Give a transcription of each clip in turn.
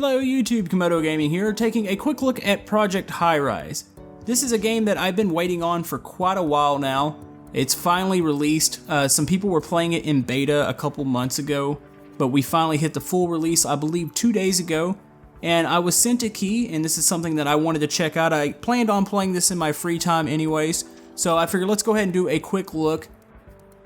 Hello YouTube, Camodo Gaming here, taking a quick look at Project Highrise. This is a game that I've been waiting on for quite a while now. It's finally released. Some people were playing it in beta a couple months ago, but we finally hit the full release, I believe 2 days ago. And I was sent a key, and this is something that I wanted to check out. I planned on playing this in my free time anyways, so I figured let's go ahead and do a quick look.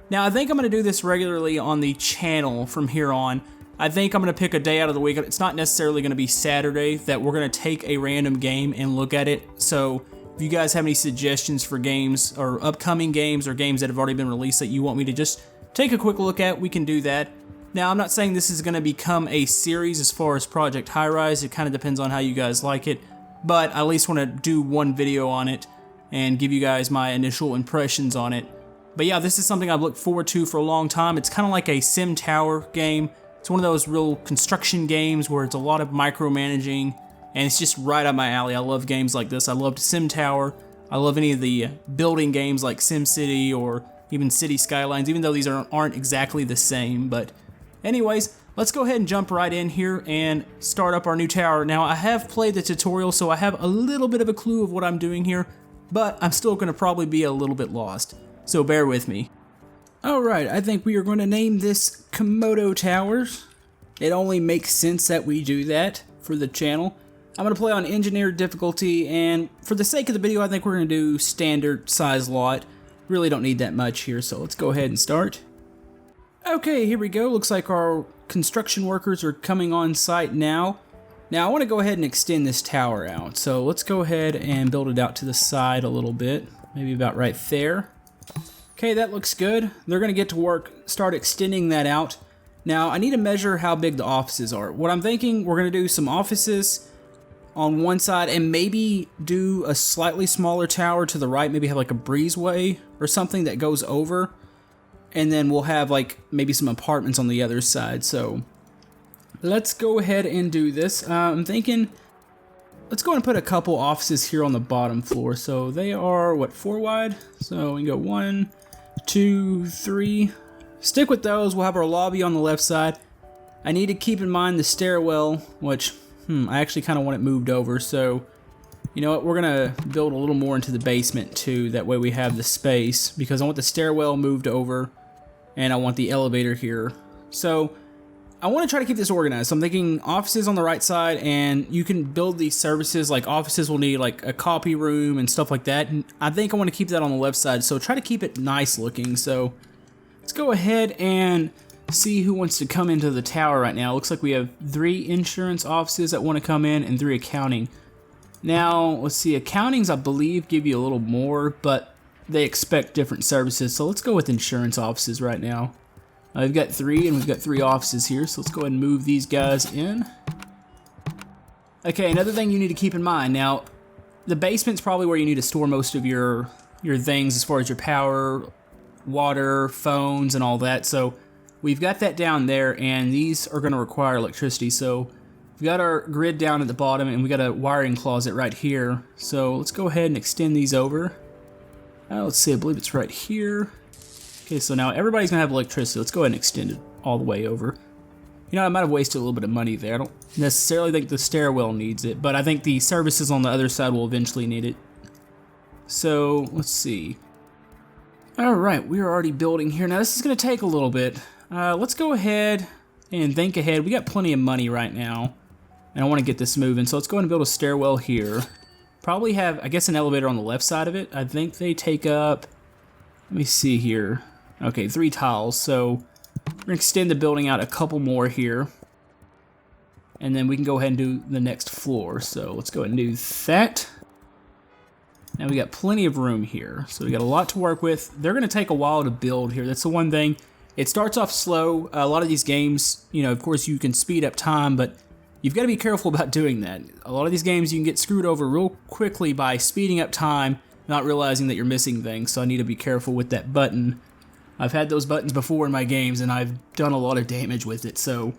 Now I think I'm going to do this regularly on the channel from here on. I think I'm going to pick a day out of the week. It's not necessarily going to be Saturday that we're going to take a random game and look at it. So if you guys have any suggestions for games or upcoming games or games that have already been released that you want me to just take a quick look at, we can do that. Now I'm not saying this is going to become a series as far as Project Highrise. It kind of depends on how you guys like it. But I at least want to do one video on it and give you guys my initial impressions on it. But yeah, this is something I've looked forward to for a long time. It's kind of like a sim tower game. It's one of those real construction games where it's a lot of micromanaging, and it's just right up my alley. I love games like this. I loved Sim Tower. I love any of the building games like SimCity or even City Skylines, even though these aren't exactly the same. But anyways, let's go ahead and jump right in here and start up our new tower. Now, I have played the tutorial, so I have a little bit of a clue of what I'm doing here, but I'm still going to probably be a little bit lost, so bear with me. Alright, I think we are going to name this Camodo Towers. It only makes sense that we do that for the channel. I'm going to play on engineered difficulty, and for the sake of the video, I think we're going to do standard size lot. Really don't need that much here, so let's go ahead and start. Okay, here we go. Looks like our construction workers are coming on site now. Now I want to go ahead and extend this tower out, so let's go ahead and build it out to the side a little bit, maybe about right there. Okay, that looks good. They're going to get to work, start extending that out. Now, I need to measure how big the offices are. What I'm thinking, we're going to do some offices on one side and maybe do a slightly smaller tower to the right, maybe have like a breezeway or something that goes over. And then we'll have like maybe some apartments on the other side. So let's go ahead and do this. I'm thinking, let's go and put a couple offices here on the bottom floor. So they are, what, 4 wide? So we can go 1, 2, 3. Stick with those. We'll have our lobby on the left side. I need to keep in mind the stairwell, which I actually kind of want it moved over. So you know what, we're gonna build a little more into the basement too. That way we have the space, because I want the stairwell moved over and I want the elevator here. So I want to try to keep this organized. So I'm thinking offices on the right side, and you can build these services, like offices will need like a copy room and stuff like that. And I think I want to keep that on the left side, so try to keep it nice looking. So let's go ahead and see who wants to come into the tower right now. Looks like we have 3 insurance offices that want to come in and 3 accounting. Now, let's see, accountings I believe give you a little more, but they expect different services. So let's go with insurance offices right now. We've got 3, and we've got 3 offices here, so let's go ahead and move these guys in. Okay, another thing you need to keep in mind. Now, the basement's probably where you need to store most of your things as far as your power, water, phones, and all that. So we've got that down there, and these are going to require electricity. So we've got our grid down at the bottom, and we got a wiring closet right here. So let's go ahead and extend these over. Let's see, I believe it's right here. Okay, so now everybody's going to have electricity. Let's go ahead and extend it all the way over. You know, I might have wasted a little bit of money there. I don't necessarily think the stairwell needs it, but I think the services on the other side will eventually need it. So, let's see. Alright, we are already building here. Now, this is going to take a little bit. Let's go ahead and think ahead. We got plenty of money right now, and I want to get this moving. So let's go ahead and build a stairwell here. Probably have, I guess, an elevator on the left side of it. I think they take up, let me see here. Okay, 3 tiles, so we're going to extend the building out a couple more here. And then we can go ahead and do the next floor. So let's go ahead and do that. Now we got plenty of room here, so we got a lot to work with. They're going to take a while to build here. That's the one thing. It starts off slow. A lot of these games, you know, of course you can speed up time, but you've got to be careful about doing that. A lot of these games you can get screwed over real quickly by speeding up time, not realizing that you're missing things, so I need to be careful with that button. I've had those buttons before in my games, and I've done a lot of damage with it, so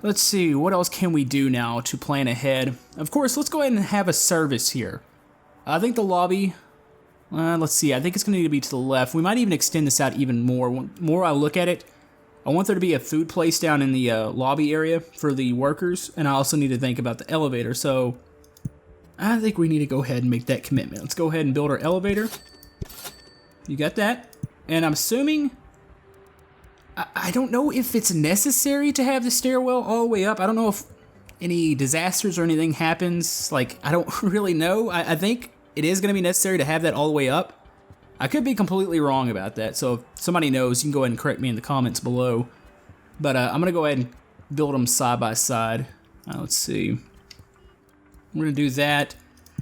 let's see, what else can we do now to plan ahead? Of course, let's go ahead and have a service here. I think the lobby, let's see, I think it's going to need to be to the left. We might even extend this out even more. The more I look at it, I want there to be a food place down in the lobby area for the workers, and I also need to think about the elevator, so I think we need to go ahead and make that commitment. Let's go ahead and build our elevator. You got that? And I'm assuming, I don't know if it's necessary to have the stairwell all the way up. I don't know if any disasters or anything happens. Like, I don't really know. I think it is going to be necessary to have that all the way up. I could be completely wrong about that, so if somebody knows, you can go ahead and correct me in the comments below. But I'm going to go ahead and build them side by side. Let's see. We're going to do that.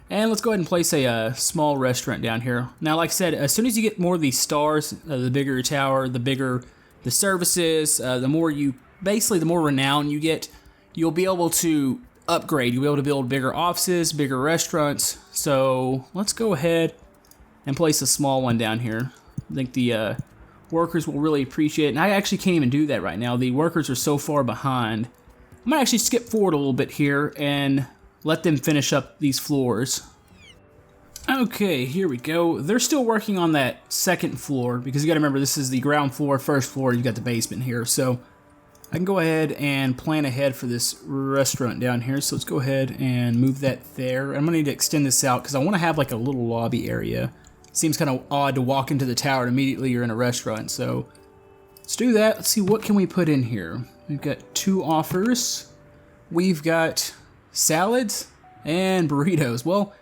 And let's go ahead and place a small restaurant down here. Now, like I said, as soon as you get more of these stars, the bigger your tower, the bigger the services, the more renown you get, you'll be able to upgrade. You'll be able to build bigger offices, bigger restaurants. So let's go ahead and place a small one down here. I think the workers will really appreciate it. And I actually can't even do that right now. The workers are so far behind. I'm going to actually skip forward a little bit here and let them finish up these floors. Okay, here we go. They're still working on that second floor because you got to remember this is the ground floor, first floor, you got the basement here. So I can go ahead and plan ahead for this restaurant down here. So let's go ahead and move that there. I'm going to need to extend this out because I want to have like a little lobby area. Seems kind of odd to walk into the tower and immediately you're in a restaurant. So let's do that. Let's see, what can we put in here? We've got 2 offers. We've got salads and burritos. Well,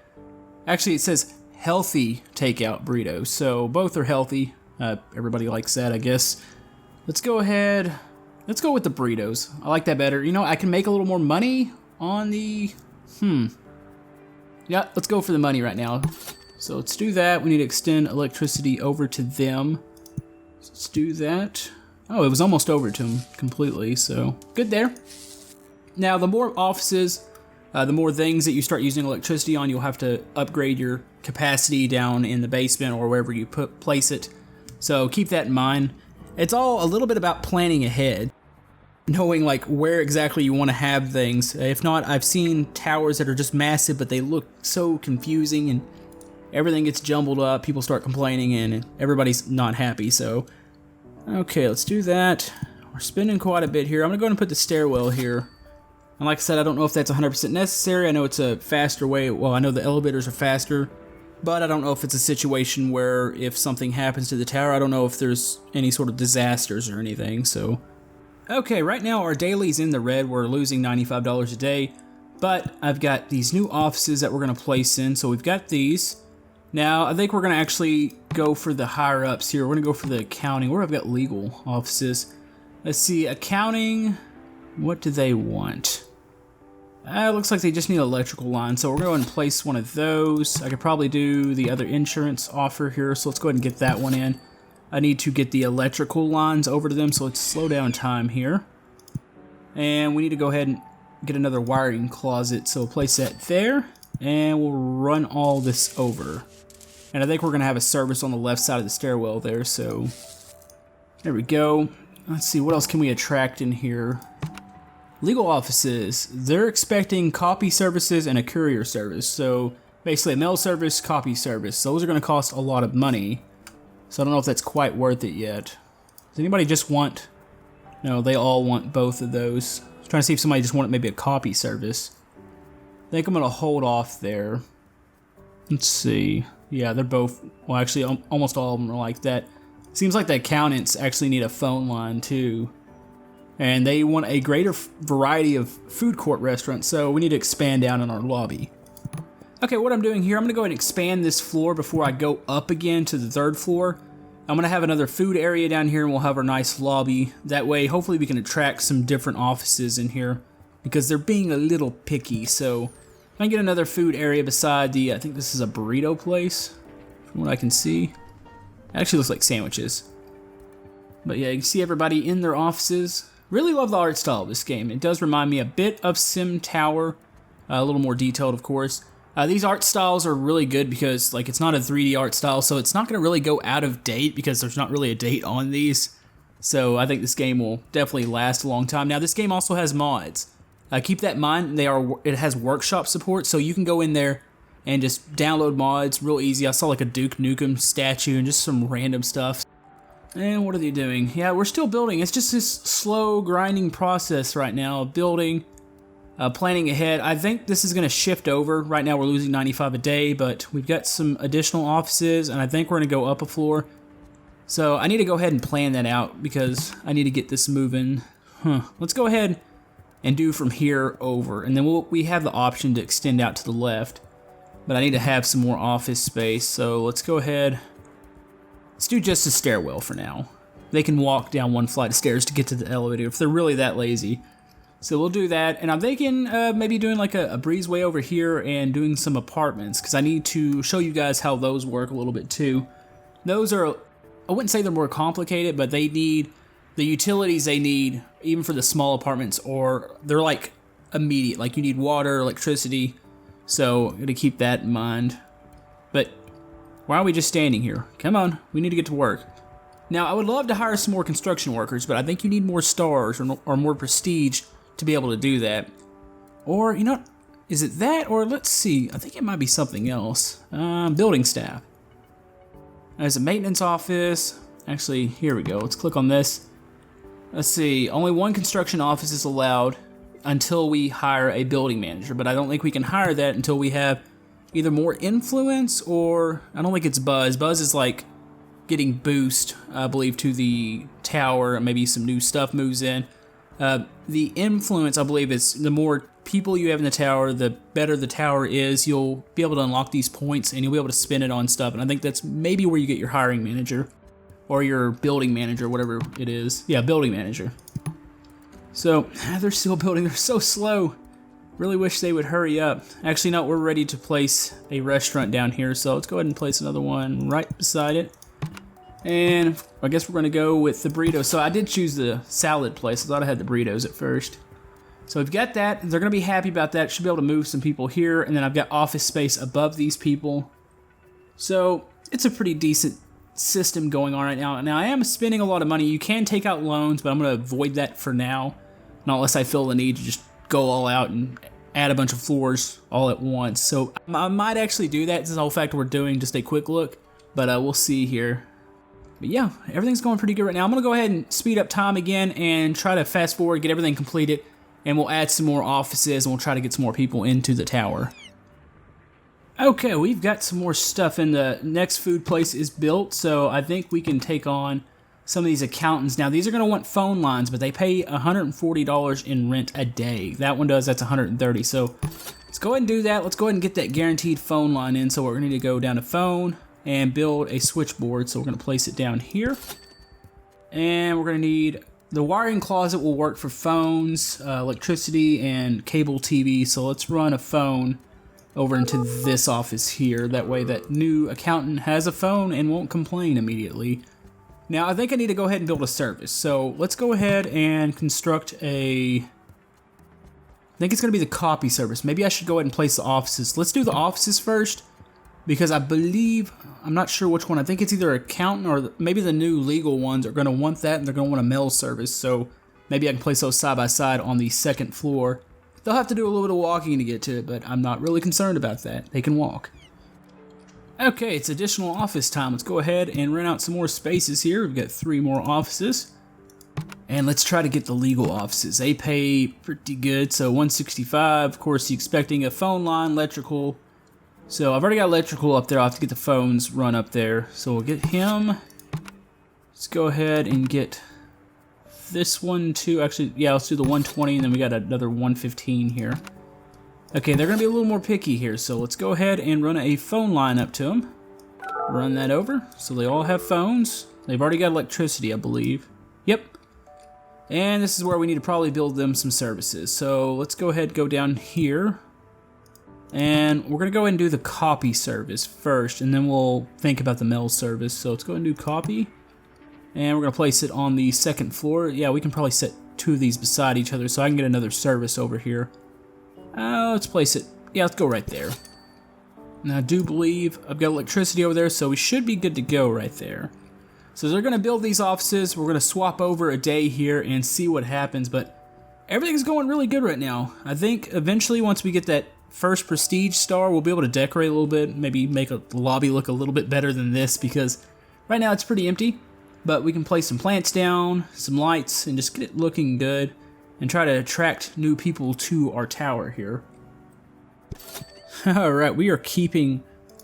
actually it says healthy takeout burritos. So both are healthy. Everybody likes that, I guess. Let's go ahead. Let's go with the burritos. I like that better. You know, I can make a little more money on the... Yeah, let's go for the money right now. So let's do that. We need to extend electricity over to them. So let's do that. Oh, it was almost over to them completely, so good there. Now, the more offices, the more things that you start using electricity on, you'll have to upgrade your capacity down in the basement or wherever you place it. So keep that in mind. It's all a little bit about planning ahead, knowing like where exactly you want to have things. If not, I've seen towers that are just massive, but they look so confusing and everything gets jumbled up, people start complaining, and everybody's not happy, so... Okay, let's do that. We're spending quite a bit here. I'm gonna go ahead and put the stairwell here. And like I said, I don't know if that's 100% necessary. I know it's a faster way. Well, I know the elevators are faster, but I don't know if it's a situation where if something happens to the tower, I don't know if there's any sort of disasters or anything, so... Okay, right now our daily's in the red. We're losing $95 a day, but I've got these new offices that we're gonna place in, so we've got these. Now, I think we're going to actually go for the higher ups here. We're going to go for the accounting. Where I've got legal offices. Let's see, accounting. What do they want? It looks like they just need electrical lines, so we're going to place one of those. I could probably do the other insurance offer here, so let's go ahead and get that one in. I need to get the electrical lines over to them, so let's slow down time here. And we need to go ahead and get another wiring closet, so we'll place that there, and we'll run all this over. And I think we're going to have a service on the left side of the stairwell there, so there we go. Let's see, what else can we attract in here? Legal offices. They're expecting copy services and a courier service. So basically a mail service, copy service. Those are going to cost a lot of money. So I don't know if that's quite worth it yet. Does anybody just want... No, they all want both of those. I was trying to see if somebody just wanted maybe a copy service. I think I'm going to hold off there. Let's see. Yeah, they're both, well actually almost all of them are like that. Seems like the accountants actually need a phone line too. And they want a greater variety of food court restaurants, so we need to expand down in our lobby. Okay, what I'm doing here, I'm gonna go ahead and expand this floor before I go up again to the 3rd floor. I'm gonna have another food area down here and we'll have our nice lobby. That way, hopefully we can attract some different offices in here because they're being a little picky, so... If I can get another food area beside the, I think this is a burrito place, from what I can see. It actually looks like sandwiches. But yeah, you can see everybody in their offices. Really love the art style of this game. It does remind me a bit of Sim Tower, a little more detailed, of course. These art styles are really good because like it's not a 3D art style, so it's not going to really go out of date because there's not really a date on these. So I think this game will definitely last a long time. Now this game also has mods. Keep that in mind, it has workshop support, so you can go in there and just download mods real easy. I saw like a Duke Nukem statue and just some random stuff. And what are they doing? Yeah, we're still building. It's just this slow grinding process right now of building, planning ahead. I think this is going to shift over. Right now we're losing 95 a day, but we've got some additional offices, and I think we're going to go up a floor. So I need to go ahead and plan that out because I need to get this moving. Let's go ahead and do from here over, and then we have the option to extend out to the left, but I need to have some more office space. So let's go ahead. Let's do just a stairwell for now. They can walk down one flight of stairs to get to the elevator if they're really that lazy. So we'll do that, and I'm thinking maybe doing like a breezeway over here and doing some apartments, because I need to show you guys how those work a little bit too. Those are, I wouldn't say they're more complicated, but they need the utilities they need, even for the small apartments, or they're like immediate, like you need water, electricity, so I'm gonna keep that in mind. But why are we just standing here? Come on, we need to get to work. Now, I would love to hire some more construction workers, but I think you need more stars or more prestige to be able to do that. Or, you know, is it that? Or let's see, I think it might be something else. Building staff. There's a maintenance office. Actually, here we go. Let's click on this. Let's see, only one construction office is allowed until we hire a building manager, but I don't think we can hire that until we have either more influence or, I don't think it's buzz. Buzz is like getting boost, I believe, to the tower, and maybe some new stuff moves in. The influence, I believe, is the more people you have in the tower, the better the tower is. You'll be able to unlock these points, and you'll be able to spend it on stuff, and I think that's maybe where you get your hiring manager, or your building manager, whatever it is. Yeah, building manager. So, they're still building. They're so slow. Really wish they would hurry up. Actually, no, we're ready to place a restaurant down here, so let's go ahead and place another one right beside it. And I guess we're going to go with the burritos. So I did choose the salad place. I thought I had the burritos at first. So we've got that. They're going to be happy about that. Should be able to move some people here. And then I've got office space above these people. So it's a pretty decent system going on right now. Now I am spending a lot of money. You can take out loans, but I'm going to avoid that for now. Not unless I feel the need to just go all out and add a bunch of floors all at once. So I might actually do that. This is the whole fact we're doing just a quick look. But we'll see here. But yeah, everything's going pretty good right now. I'm going to go ahead and speed up time again and try to fast forward, get everything completed, and we'll add some more offices, and we'll try to get some more people into the tower. Okay, we've got some more stuff, and the next food place is built, so I think we can take on some of these accountants. Now, these are going to want phone lines, but they pay $140 in rent a day. That one does, that's $130, so let's go ahead and do that. Let's go ahead and get that guaranteed phone line in, so we're going to need to go down to phone and build a switchboard. So we're going to place it down here, and we're going to need the wiring closet will work for phones, electricity, and cable TV. So let's run a phone over into this office here. That way that new accountant has a phone and won't complain immediately. Now I think I need to go ahead and build a service. So let's go ahead and construct I think it's going to be the copy service. Maybe I should go ahead and place the offices. Let's do the offices first, because I believe, I'm not sure which one. I think it's either accountant or maybe the new legal ones are going to want that, and they're going to want a mail service. So maybe I can place those side by side on the second floor. They'll have to do a little bit of walking to get to it, but I'm not really concerned about that. They can walk. Okay, it's additional office time. Let's go ahead and rent out some more spaces here. We've got 3 more offices. And let's try to get the legal offices. They pay pretty good, so $165. Of course, you're expecting a phone line, electrical. So I've already got electrical up there. I'll have to get the phones run up there. So we'll get him. Let's go ahead and get this one too. Actually, yeah, let's do the 120, and then we got another 115 here. Okay, they're going to be a little more picky here. So let's go ahead and run a phone line up to them. Run that over. So they all have phones. They've already got electricity, I believe. Yep. And this is where we need to probably build them some services. So let's go ahead and go down here. And we're going to go ahead and do the copy service first, and then we'll think about the mail service. So let's go ahead and do copy. And we're going to place it on the second floor. Yeah, we can probably set 2 of these beside each other so I can get another service over here. Let's place it. Yeah, let's go right there. Now, I do believe I've got electricity over there, so we should be good to go right there. So they're going to build these offices. We're going to swap over a day here and see what happens. But everything's going really good right now. I think eventually once we get that first prestige star, we'll be able to decorate a little bit, maybe make the lobby look a little bit better than this, because right now it's pretty empty. but we can place some plants down, some lights, and just get it looking good and try to attract new people to our tower here. Alright, we are keeping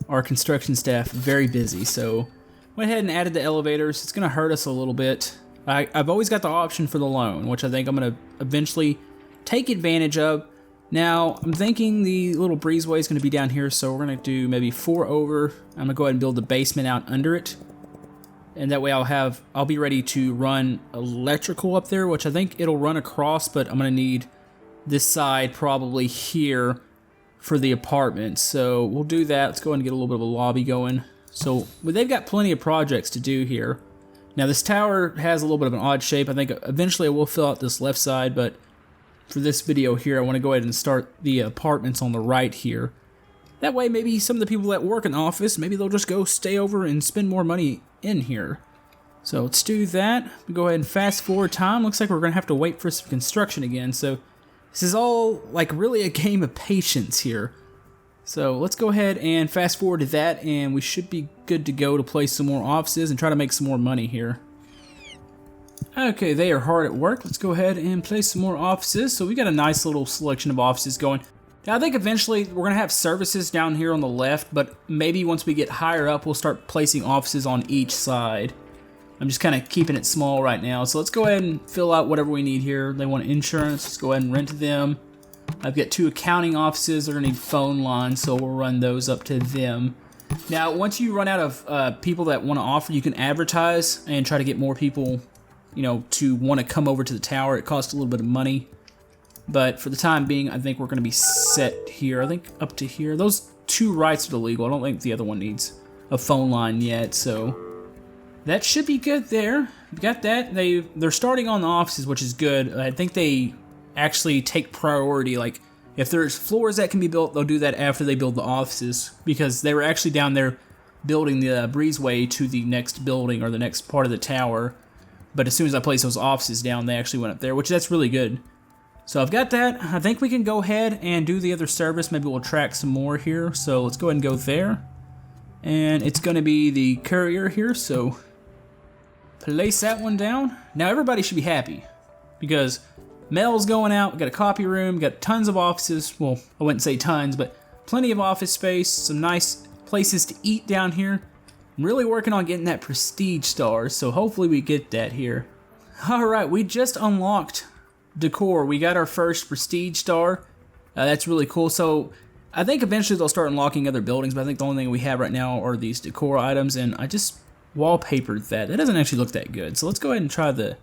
our construction staff very busy, so went ahead and added the elevators. It's going to hurt us a little bit. I've always got the option for the loan, which I think I'm going to eventually take advantage of. Now, I'm thinking the little breezeway is going to be down here, so we're going to do maybe 4 over. I'm going to go ahead and build the basement out under it. And that way I'll be ready to run electrical up there, which I think it'll run across, but I'm going to need this side probably here for the apartment. So we'll do that. Let's go ahead and get a little bit of a lobby going. So they've got plenty of projects to do here. Now this tower has a little bit of an odd shape. I think eventually I will fill out this left side, but for this video here, I want to go ahead and start the apartments on the right here. That way, maybe some of the people that work in the office, maybe they'll just go stay over and spend more money in here. So let's do that. We go ahead and fast forward time. Looks like we're going to have to wait for some construction again. So this is all like really a game of patience here. So let's go ahead and fast forward to that, and we should be good to go to place some more offices and try to make some more money here. Okay, they are hard at work. Let's go ahead and place some more offices. So we got a nice little selection of offices going. Now I think eventually we're going to have services down here on the left, but maybe once we get higher up, we'll start placing offices on each side. I'm just kind of keeping it small right now. So let's go ahead and fill out whatever we need here. They want insurance. Let's go ahead and rent to them. I've got 2 accounting offices. They're going to need phone lines, so we'll run those up to them. Now, once you run out of people that want to offer, you can advertise and try to get more people, you know, to want to come over to the tower. It costs a little bit of money, but for the time being, I think we're going to be set here. I think up to here. Those 2 rights are illegal. I don't think the other one needs a phone line yet, so that should be good there. We got that. They're starting on the offices, which is good. I think they actually take priority. Like, if there's floors that can be built, they'll do that after they build the offices, because they were actually down there building the breezeway to the next building or the next part of the tower. But as soon as I placed those offices down, they actually went up there, which that's really good. So I've got that. I think we can go ahead and do the other service. Maybe we'll track some more here. So let's go ahead and go there. And it's going to be the courier here, so place that one down. Now everybody should be happy, because mail's going out. We got a copy room, got tons of offices. Well, I wouldn't say tons, but plenty of office space, some nice places to eat down here. I'm really working on getting that prestige star, so hopefully we get that here. Alright, we just unlocked decor. We got our first prestige star. That's really cool. So I think eventually they'll start unlocking other buildings, but I think the only thing we have right now are these decor items, and I just wallpapered that. That doesn't actually look that good. So let's go ahead and try what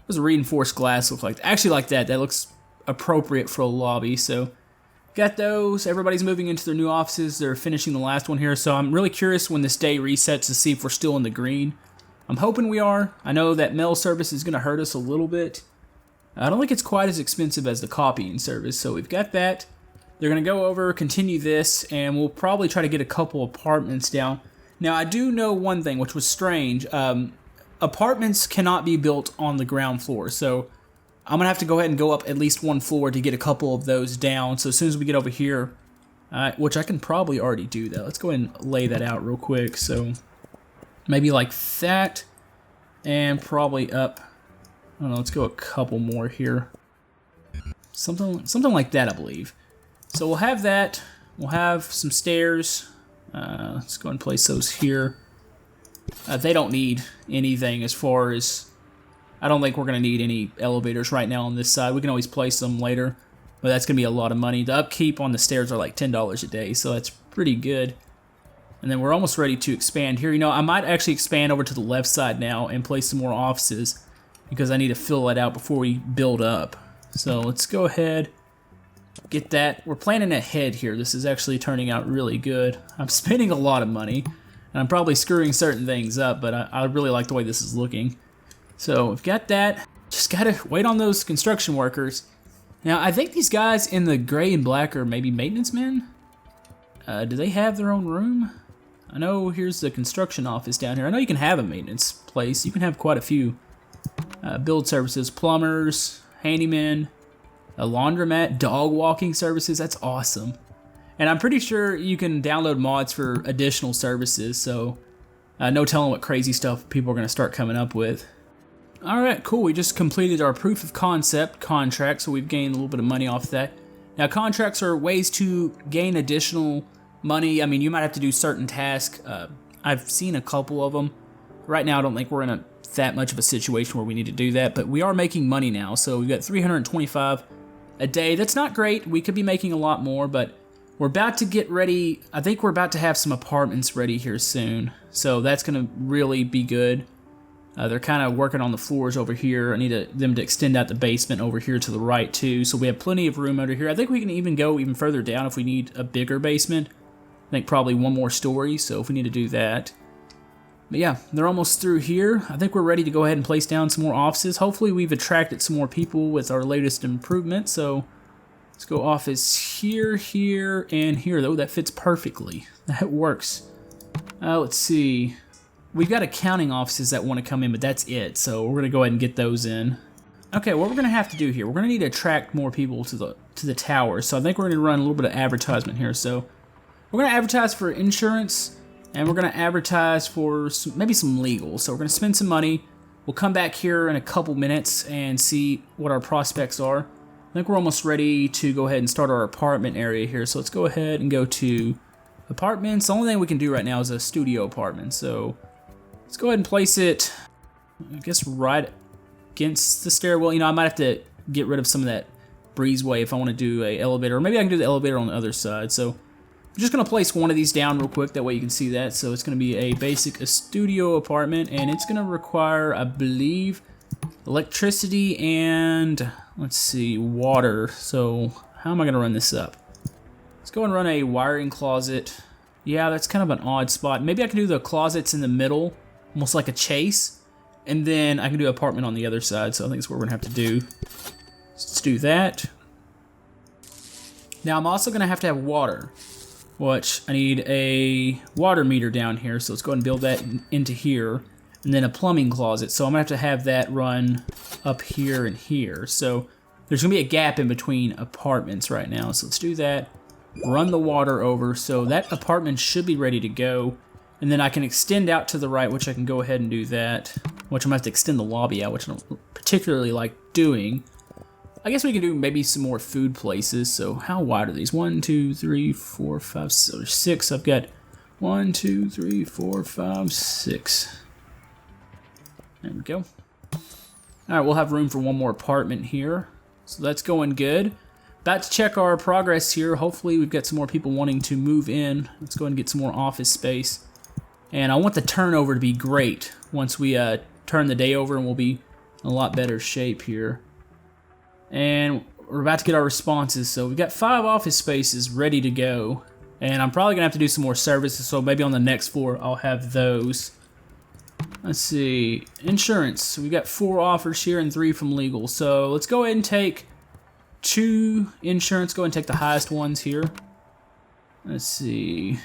does a reinforced glass look like? Actually, like that. That looks appropriate for a lobby. So got those. Everybody's moving into their new offices. They're finishing the last one here. So I'm really curious when this day resets to see if we're still in the green. I'm hoping we are. I know that mail service is going to hurt us a little bit. I don't think it's quite as expensive as the copying service. So we've got that. They're going to go over, continue this, and we'll probably try to get a couple apartments down. Now, I do know one thing, which was strange. Apartments cannot be built on the ground floor, so I'm going to have to go ahead and go up at least 1 floor to get a couple of those down. So as soon as we get over here, which I can probably already do that. Let's go ahead and lay that out real quick. So maybe like that, and probably up. I don't know, let's go a couple more here. Something like that, I believe. So we'll have that. We'll have some stairs. Let's go and place those here. They don't need anything as far as... I don't think we're going to need any elevators right now on this side. We can always place them later, but that's going to be a lot of money. The upkeep on the stairs are like $10 a day, so that's pretty good. And then we're almost ready to expand here. You know, I might actually expand over to the left side now and place some more offices, because I need to fill that out before we build up. So let's go ahead, get that. We're planning ahead here. This is actually turning out really good. I'm spending a lot of money, and I'm probably screwing certain things up, but I really like the way this is looking. So we've got that. Just gotta wait on those construction workers. Now, I think these guys in the gray and black are maybe maintenance men. Do they have their own room? I know here's the construction office down here. I know you can have a maintenance place. You can have quite a few. Build services, plumbers, handymen, a laundromat, dog walking services. That's awesome. And I'm pretty sure you can download mods for additional services, so No telling what crazy stuff people are going to start coming up with. Alright, cool. We just completed our proof of concept contract, so we've gained a little bit of money off that. Now, contracts are ways to gain additional money. I mean, you might have to do certain tasks. I've seen a couple of them. Right now, I don't think we're in that much of a situation where we need to do that, but we are making money now. So we've got 325 a day. That's not great. We could be making a lot more, but we're about to get ready. I think we're about to have some apartments ready here soon. So that's going to really be good. They're kind of working on the floors over here. I need them to extend out the basement over here to the right too. So we have plenty of room under here. I think we can even go even further down if we need a bigger basement. I think probably one more story, so if we need to do that. But yeah, they're almost through here. I think we're ready to go ahead and place down some more offices. Hopefully we've attracted some more people with our latest improvement. So let's go office here, here, and here. Though that fits perfectly. That works. Let's see. We've got accounting offices that want to come in, but that's it. So we're going to go ahead and get those in. Okay, what we're going to have to do here, we're going to need to attract more people to the tower. So I think we're going to run a little bit of advertisement here. So we're going to advertise for insurance, and we're going to advertise for maybe some legal. So we're going to spend some money. We'll come back here in a couple minutes and see what our prospects are. I think we're almost ready to go ahead and start our apartment area here. So let's go ahead and go to apartments. The only thing we can do right now is a studio apartment. So let's go ahead and place it, I guess, right against the stairwell. You know, I might have to get rid of some of that breezeway if I want to do an elevator. Or maybe I can do the elevator on the other side. So I'm just going to place one of these down real quick. That way you can see that. So it's going to be a studio apartment. And it's going to require, I believe, electricity and, let's see, water. So how am I going to run this up? Let's go and run a wiring closet. Yeah, that's kind of an odd spot. Maybe I can do the closets in the middle, almost like a chase, and then I can do an apartment on the other side. So I think that's what we're gonna have to do. Let's do that. Now I'm also gonna have to have water, which I need a water meter down here. So let's go ahead and build that into here, and then a plumbing closet. So I'm gonna have that run up here and here. So there's gonna be a gap in between apartments right now. So let's do that. Run the water over. So that apartment should be ready to go. And then I can extend out to the right, which I can go ahead and do that. Which I'm going to have to extend the lobby out, which I don't particularly like doing. I guess we can do maybe some more food places. So how wide are these? 1, 2, 3, 4, 5, 6. I've got 1, 2, 3, 4, 5, 6. There we go. Alright, we'll have room for one more apartment here. So that's going good. About to check our progress here. Hopefully we've got some more people wanting to move in. Let's go ahead and get some more office space. And I want the turnover to be great once we turn the day over, and we'll be in a lot better shape here. And we're about to get our responses. So we've got 5 office spaces ready to go. And I'm probably going to have to do some more services, so maybe on the next floor I'll have those. Let's see. Insurance. So we've got 4 offers here and 3 from legal. So let's go ahead and take 2 insurance. Go ahead and take the highest ones here. Let's see.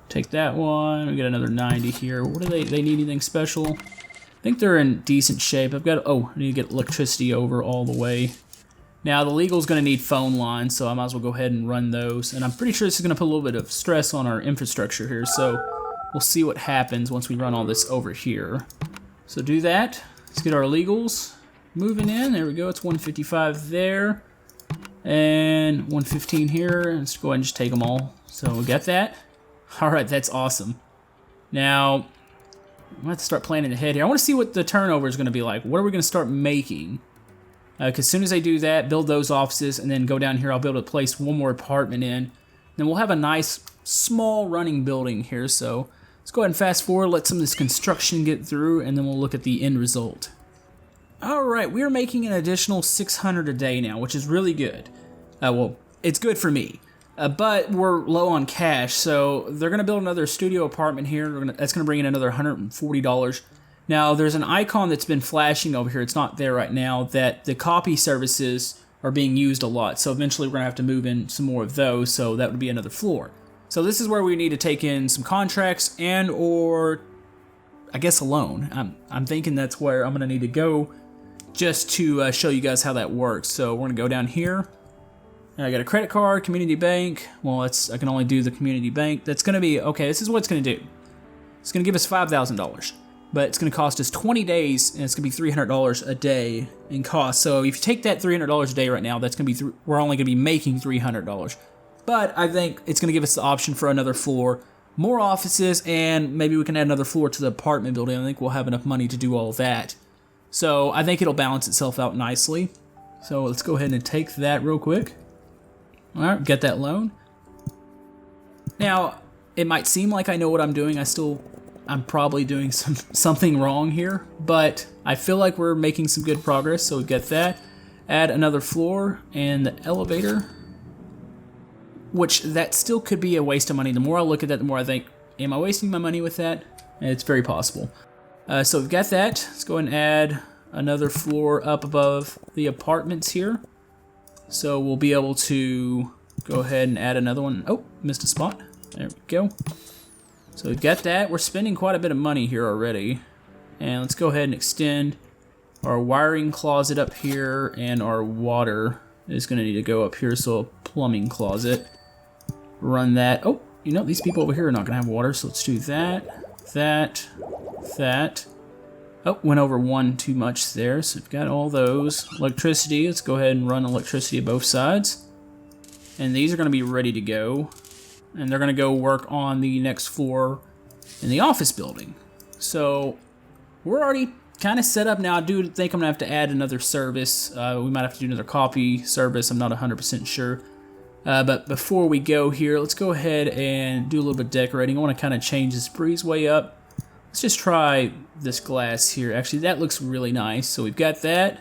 Take that one. We got another 90 here. What do they need anything special? I think they're in decent shape. I've got, I need to get electricity over all the way. Now the legal's going to need phone lines, so I might as well go ahead and run those. And I'm pretty sure this is going to put a little bit of stress on our infrastructure here, so we'll see what happens once we run all this over here. So do that. Let's get our legals moving in. There we go. It's 155 there. And 115 here. Let's go ahead and just take them all. So we got that. Alright, that's awesome. Now, I'm going to have to start planning ahead here. I want to see what the turnover is going to be like. What are we going to start making? Because as soon as I do that, build those offices, and then go down here, I'll be able to place one more apartment in. Then we'll have a nice, small running building here. So let's go ahead and fast forward, let some of this construction get through, and then we'll look at the end result. Alright, we're making an additional 600 a day now, which is really good. Well, it's good for me. But we're low on cash, so they're going to build another studio apartment here. That's going to bring in another $140. Now, there's an icon that's been flashing over here. It's not there right now, that the copy services are being used a lot. So eventually we're going to have to move in some more of those, so that would be another floor. So this is where we need to take in some contracts and or, I guess, a loan. I'm thinking that's where I'm going to need to go just to show you guys how that works. So we're going to go down here. I got a credit card, community bank. Well, I can only do the community bank. That's going to be, okay, this is what it's going to do. It's going to give us $5,000. But it's going to cost us 20 days, and it's going to be $300 a day in cost. So if you take that $300 a day right now, that's going to be we're only going to be making $300. But I think it's going to give us the option for another floor, more offices, and maybe we can add another floor to the apartment building. I think we'll have enough money to do all that. So I think it'll balance itself out nicely. So let's go ahead and take that real quick. All right, get that loan. Now, it might seem like I know what I'm doing. I'm probably doing something wrong here, but I feel like we're making some good progress. So we get that. Add another floor and the elevator, which that still could be a waste of money. The more I look at that, the more I think, am I wasting my money with that? And it's very possible. So we've got that. Let's go ahead and add another floor up above the apartments here. So we'll be able to go ahead and add another one. Oh, missed a spot. There we go. So we've got that. We're spending quite a bit of money here already. And let's go ahead and extend our wiring closet up here, and our water is going to need to go up here, so a plumbing closet. Run that. Oh, you know, these people over here are not going to have water, so let's do that, that. Oh, went over one too much there, so we've got all those. Electricity, let's go ahead and run electricity at both sides. And these are going to be ready to go. And they're going to go work on the next floor in the office building. So we're already kind of set up now. I do think I'm going to have to add another service. We might have to do another copy service. I'm not 100% sure. But before we go here, let's go ahead and do a little bit of decorating. I want to kind of change this breezeway up. Let's just try this glass here. Actually, that looks really nice. So we've got that.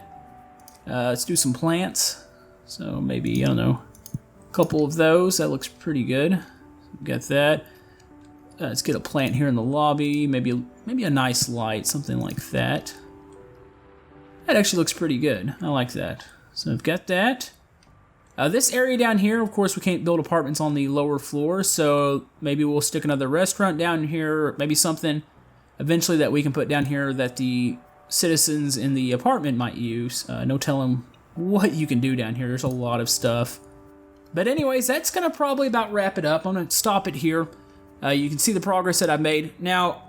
Let's do some plants. So maybe, I don't know, a couple of those. That looks pretty good. Got that. Let's get a plant here in the lobby. Maybe a nice light, something like that. That actually looks pretty good. I like that. So I've got that. This area down here, of course, we can't build apartments on the lower floor, so maybe we'll stick another restaurant down here, maybe something eventually that we can put down here that the citizens in the apartment might use. No telling what you can do down here. There's a lot of stuff. But anyways, that's going to probably about wrap it up. I'm going to stop it here. You can see the progress that I've made. Now,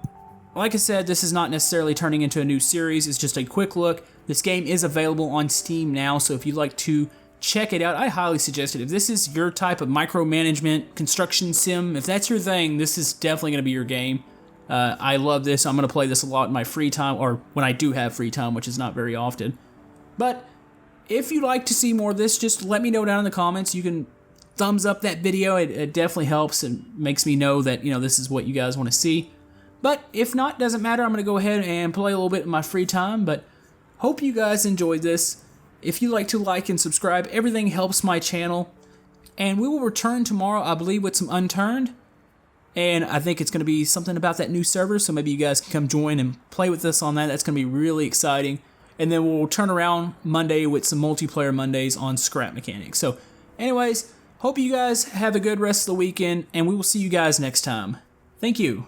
like I said, this is not necessarily turning into a new series. It's just a quick look. This game is available on Steam now, so if you'd like to check it out, I highly suggest it. If this is your type of micromanagement, construction sim, if that's your thing, this is definitely going to be your game. I love this. I'm going to play this a lot in my free time, or when I do have free time, which is not very often. But if you'd like to see more of this, just let me know down in the comments. You can thumbs up that video. It definitely helps and makes me know that, you know, this is what you guys want to see. But if not, doesn't matter. I'm going to go ahead and play a little bit in my free time. But hope you guys enjoyed this. If you'd like to like and subscribe, everything helps my channel. And we will return tomorrow, I believe, with some Unturned. And I think it's going to be something about that new server, so maybe you guys can come join and play with us on that. That's going to be really exciting. And then we'll turn around Monday with some multiplayer Mondays on scrap mechanics. So anyways, hope you guys have a good rest of the weekend, and we will see you guys next time. Thank you.